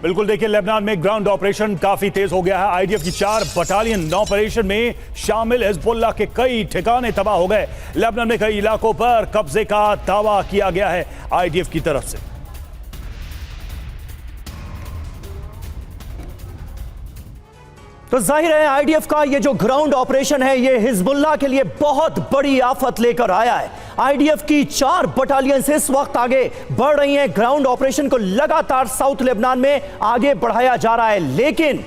बिल्कुल, देखिए लेबनान में ग्राउंड ऑपरेशन काफी तेज हो गया है। आईडीएफ की 4 बटालियन ऑपरेशन में शामिल हिजबुल्लाह के कई ठिकाने तबाह हो गए। लेबनान में कई इलाकों पर कब्जे का दावा किया गया है आईडीएफ की तरफ से। तो जाहिर है आईडीएफ का ये जो ग्राउंड ऑपरेशन है ये हिजबुल्लाह के लिए बहुत बड़ी आफत लेकर आया है। आईडीएफ की 4 बटालियन से इस वक्त आगे बढ़ रही हैं। ग्राउंड ऑपरेशन को लगातार साउथ लेबनान में आगे बढ़ाया जा रहा है, लेकिन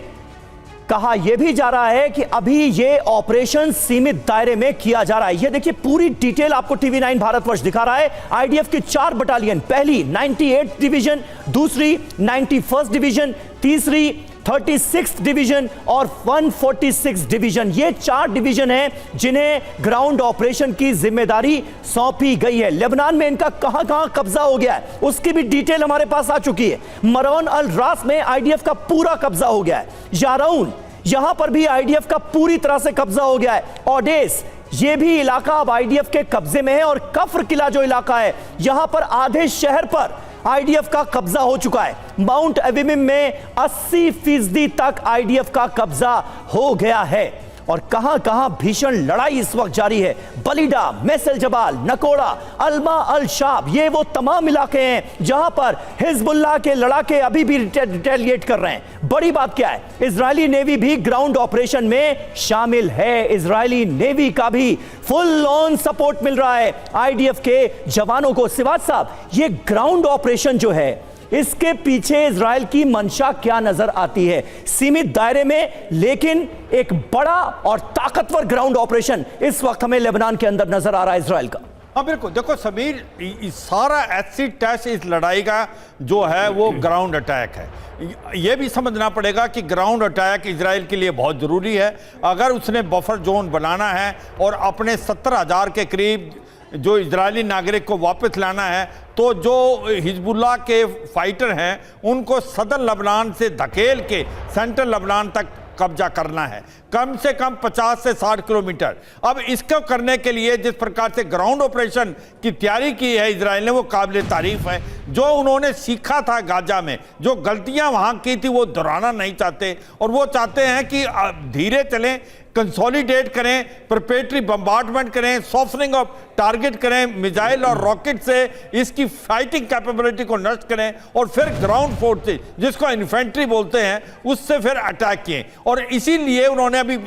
कहा यह भी जा रहा है कि अभी ये ऑपरेशन सीमित दायरे में किया जा रहा है। ये देखिए पूरी डिटेल आपको टीवी9 भारतवर्ष दिखा रहा है। आईडीएफ की 4 बटालियन, पहली 98 डिवीजन, दूसरी 91st डिवीजन, तीसरी 36th डिवीजन और 146 डिवीजन, ये 4 डिवीजन हैं जिन्हें ग्राउंड ऑपरेशन की जिम्मेदारी सौंपी गई है। लेबनान में इनका कहां कब्जा हो गया है उसकी भी डिटेल हमारे पास आ चुकी है। मरौन अल रास में आईडीएफ का पूरा कब्जा हो गया है। यारौन, यहां पर भी आईडीएफ का पूरी तरह से कब्जा हो गया है। ओडेस, ये भी इलाका अब आईडीएफ के कब्जे में है। और कफ्र किला जो इलाका है, यहां पर आधे शहर पर आईडीएफ का कब्जा हो चुका है। माउंट एविमिम में 80% तक आईडीएफ का कब्जा हो गया है। और कहां कहां भीषण लड़ाई इस वक्त जारी है। बलीडा, मेसल जबाल, नकोड़ा, अल्मा अल शाब, ये वो तमाम इलाके हैं जहां पर हिजबुल्लाह के लड़ाके अभी भी रिटेलिएट कर रहे हैं। बड़ी बात क्या है, इजरायली नेवी भी ग्राउंड ऑपरेशन में शामिल है। इजरायली नेवी का भी फुल ऑन सपोर्ट मिल रहा है आईडीएफ के जवानों को। सिवाज साहब, ये ग्राउंड ऑपरेशन जो है इसके पीछे इजराइल की मंशा क्या नजर आती है? सीमित दायरे में लेकिन एक बड़ा और ताकतवर ग्राउंड ऑपरेशन इस वक्त हमें लेबनान के अंदर नजर आ रहा है इजराइल का। हाँ बिल्कुल, देखो समीर, सारा एसिड टेस्ट इस लड़ाई का जो है वो ग्राउंड अटैक है। ये भी समझना पड़ेगा कि ग्राउंड अटैक इजराइल के लिए बहुत ज़रूरी है। अगर उसने बफर जोन बनाना है और अपने 70,000 के करीब जो इजरायली नागरिक को वापस लाना है, तो जो हिजबुल्लाह के फाइटर हैं उनको सदर लबनान से धकेल के सेंट्रल लबनान तक कब्जा करना है, कम से कम 50 से 60 किलोमीटर। अब इसको करने के लिए जिस प्रकार से ग्राउंड ऑपरेशन की तैयारी की है इजराइल ने, वो काबिल तारीफ है। जो उन्होंने सीखा था गाजा में, जो गलतियां वहां की थी, वो दोहराना नहीं चाहते। और वो चाहते हैं कि धीरे चलें, कंसोलिडेट करें, प्रिपरेटरी बम्बार्डमेंट करें, सॉफ्टनिंग ऑफ टारगेट करें, मिसाइल और रॉकेट से इसकी फाइटिंग कैपेबिलिटी को नष्ट करें, और फिर ग्राउंड फोर्स से, जिसको इन्फेंट्री बोलते हैं, उससे फिर अटैक किए। और इसीलिए उन्होंने अभी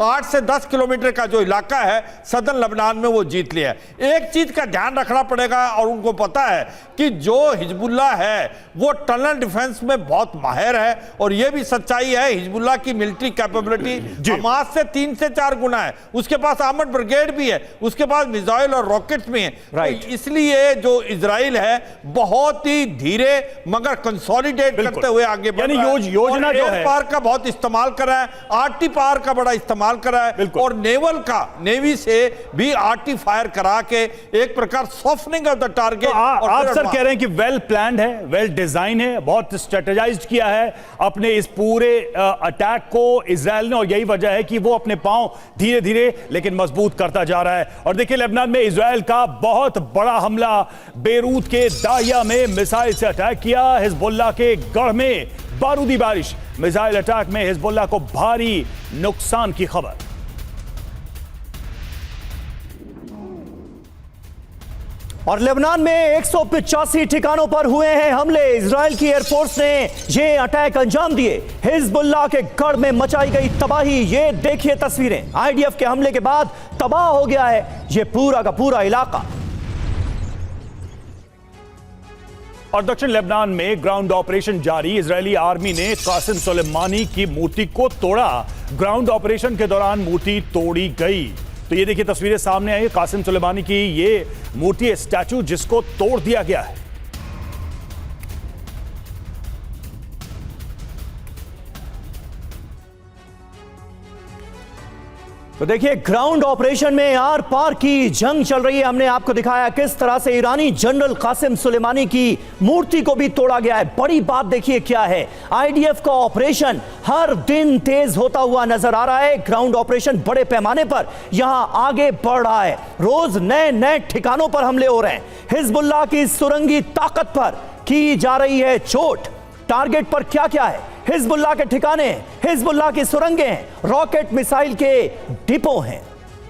8 से 10 किलोमीटर का जो इलाका है सदर्न लबनान में वो जीत लिया। एक चीज का ध्यान रखना पड़ेगा, और उनको पता है कि जो हिजबुल्लाह है वो टनल डिफेंस में बहुत माहिर है। और यह भी सच्चाई है, हिजबुल्लाह की मिलिट्री कैपेबिलिटी हमास से 3 से 4 गुना है। उसके पास आर्मर्ड ब्रिगेड भी है, उसके पास मिसाइल और रॉकेट्स भी हैं। तो इसलिए जो इजराइल है बहुत ही धीरे मगर कंसोलिडेट करते हुए आगे बढ़ रहा है। योजना जो है, पार का बहुत इस्तेमाल कर रहा है, आरटी पार का बड़ा इस्तेमाल कर रहा है, और नेवल का, नेवी से भी आरटी फायर करा के एक प्रकार सॉफ्टनिंग ऑफ द टारगेट। आप सर कह रहे हैं कि वेल प्लान्ड है, वेल डिजाइन है, बहुत स्ट्रेटेजाइज्ड किया है अपने इस पूरे अटैक को इजराइल ने, और यही वजह है कि वो अपने पांव धीरे धीरे लेकिन मजबूत करता जा रहा है। और देखिए लेबनान में इजराइल का बहुत बड़ा हमला, बेरूत के दाहिया में मिसाइल से अटैक किया। हिजबुल्लाह के गढ़ में बारूदी बारिश, मिसाइल अटैक में हिजबुल्लाह को भारी नुकसान की खबर। और लेबनान में 185 ठिकानों पर हुए हैं हमले। इजराइल की एयरफोर्स ने ये अटैक अंजाम दिए। हिजबुल्लाह के गढ़ में मचाई गई तबाही, ये देखिए तस्वीरें। आईडीएफ के हमले के बाद तबाह हो गया है ये पूरा का पूरा इलाका। और दक्षिण लेबनान में ग्राउंड ऑपरेशन जारी। इजरायली आर्मी ने कासिम सुलेमानी की मूर्ति को तोड़ा। ग्राउंड ऑपरेशन के दौरान मूर्ति तोड़ी गई। तो ये देखिए तस्वीरें सामने आई, कासिम सुलेमानी की ये मूर्ति, स्टैचू जिसको तोड़ दिया गया है। तो देखिए ग्राउंड ऑपरेशन में आर पार की जंग चल रही है। हमने आपको दिखाया किस तरह से ईरानी जनरल कासिम सुलेमानी की मूर्ति को भी तोड़ा गया है। बड़ी बात देखिए क्या है, आईडीएफ का ऑपरेशन हर दिन तेज होता हुआ नजर आ रहा है। ग्राउंड ऑपरेशन बड़े पैमाने पर यहां आगे बढ़ रहा है। रोज नए नए ठिकानों पर हमले हो रहे हैं। हिजबुल्लाह की सुरंगी ताकत पर की जा रही है चोट। टारगेट पर क्या क्या है, हिजबुल्लाह के ठिकाने, हिजबुल्लाह की सुरंगें, रॉकेट मिसाइल के डिपो हैं।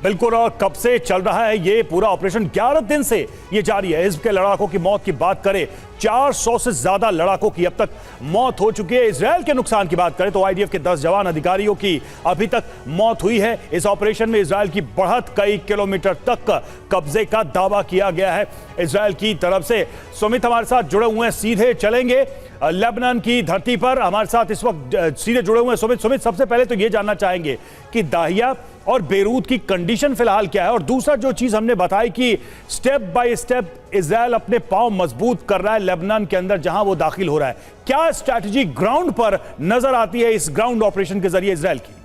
बिल्कुल, और कब से चल रहा है ये पूरा ऑपरेशन? 11 दिन से ये जारी है। हिज़्ब के लड़ाकों की मौत की बात करें, 400 से ज्यादा लड़ाकों की अब तक मौत हो चुकी है। इजराइल के नुकसान की बात करें तो आईडीएफ के 10 जवान अधिकारियों की अभी तक मौत हुई है। इस ऑपरेशन में इजराइल की बढ़त कई किलोमीटर तक कब्जे का दावा किया गया है इजराइल की तरफ से। सुमित हमारे साथ जुड़े हुए हैं, सीधे चलेंगे लेबनान की धरती पर। हमारे साथ इस वक्त सीधे जुड़े हुए हैं सुमित, सबसे पहले तो ये जानना चाहेंगे कि दाहिया और बेरूत की कंडीशन फिलहाल क्या है, और दूसरा जो चीज हमने बताई कि स्टेप बाय स्टेप इजराइल अपने पांव मजबूत कर रहा है लेबनान के अंदर जहां वो दाखिल हो रहा है, क्या स्ट्रैटेजी ग्राउंड पर नजर आती है इस ग्राउंड ऑपरेशन के जरिए इजराइल की?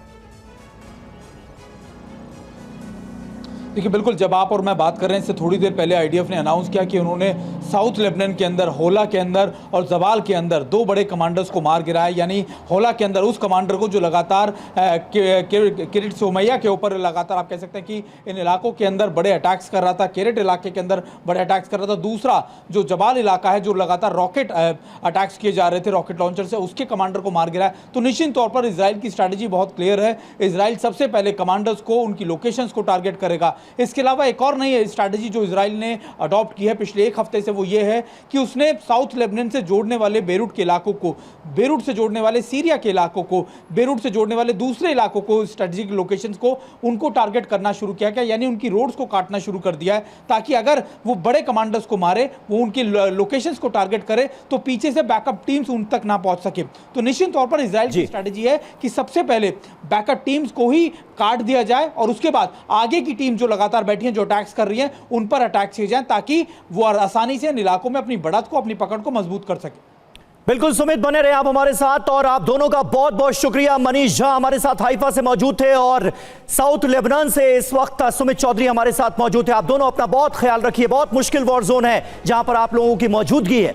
देखिए, बिल्कुल जब आप और मैं बात कर रहे हैं, इससे थोड़ी देर पहले आईडीएफ ने अनाउंस किया कि उन्होंने साउथ लेबनान के अंदर, होला के अंदर और जबाल के अंदर 2 बड़े कमांडर्स को मार गिराया। यानी होला के अंदर उस कमांडर को जो लगातार किरीट सोमैया के ऊपर लगातार आप कह सकते हैं कि इन इलाकों के अंदर बड़े अटैक्स कर रहा था, किरीट इलाके के अंदर बड़े अटैक्स कर रहा था। दूसरा जो जबाल इलाका है, जो लगातार रॉकेट अटैक्स किए जा रहे थे रॉकेट लॉन्चर से, उसके कमांडर को मार गिराया। तो निश्चित तौर पर इसराइल की स्ट्रैटेजी बहुत क्लियर है। इसराइल सबसे पहले कमांडर्स को, उनकी लोकेशंस को टारगेट करेगा। इसके अलावा एक और नई स्ट्रैटेजी जो इजराइल ने अडॉप्ट की है पिछले 1 हफ्ते से, वो ये है कि उसने साउथ लेबनान से जोड़ने वाले बेरूट के इलाकों को, बेरूट से जोड़ने वाले सीरिया के इलाकों को, बेरूट से जोड़ने वाले दूसरे इलाकों को, स्ट्रैटेजिक लोकेशंस को, उनको टारगेट करना शुरू किया गया। यानी उनकी रोड्स को काटना शुरू कर दिया है, ताकि अगर वो बड़े कमांडर्स को मारे, वो उनकी लोकेशंस को टारगेट करे, तो पीछे से बैकअप टीम्स उन तक ना पहुंच सके। तो निश्चित तौर पर इजराइल की स्ट्रैटेजी है कि सबसे पहले बैकअप टीम्स को ही काट दिया जाए और उसके बाद आगे की टीम जो लगातार बैठी है, जो अटैक्स कर रही है, उन पर अटैक किए जाए, ताकि वो आसानी से इन इलाकों में अपनी बढ़त को, अपनी पकड़ को मजबूत कर सके। बिल्कुल सुमित, बने रहे आप हमारे साथ, और आप दोनों का बहुत बहुत शुक्रिया। मनीष झा हमारे साथ हाइफा से मौजूद थे और साउथ लेबनान से इस वक्त सुमित चौधरी हमारे साथ मौजूद थे। आप दोनों अपना बहुत ख्याल रखिए। बहुत मुश्किल वॉर जोन है जहां पर आप लोगों की मौजूदगी है।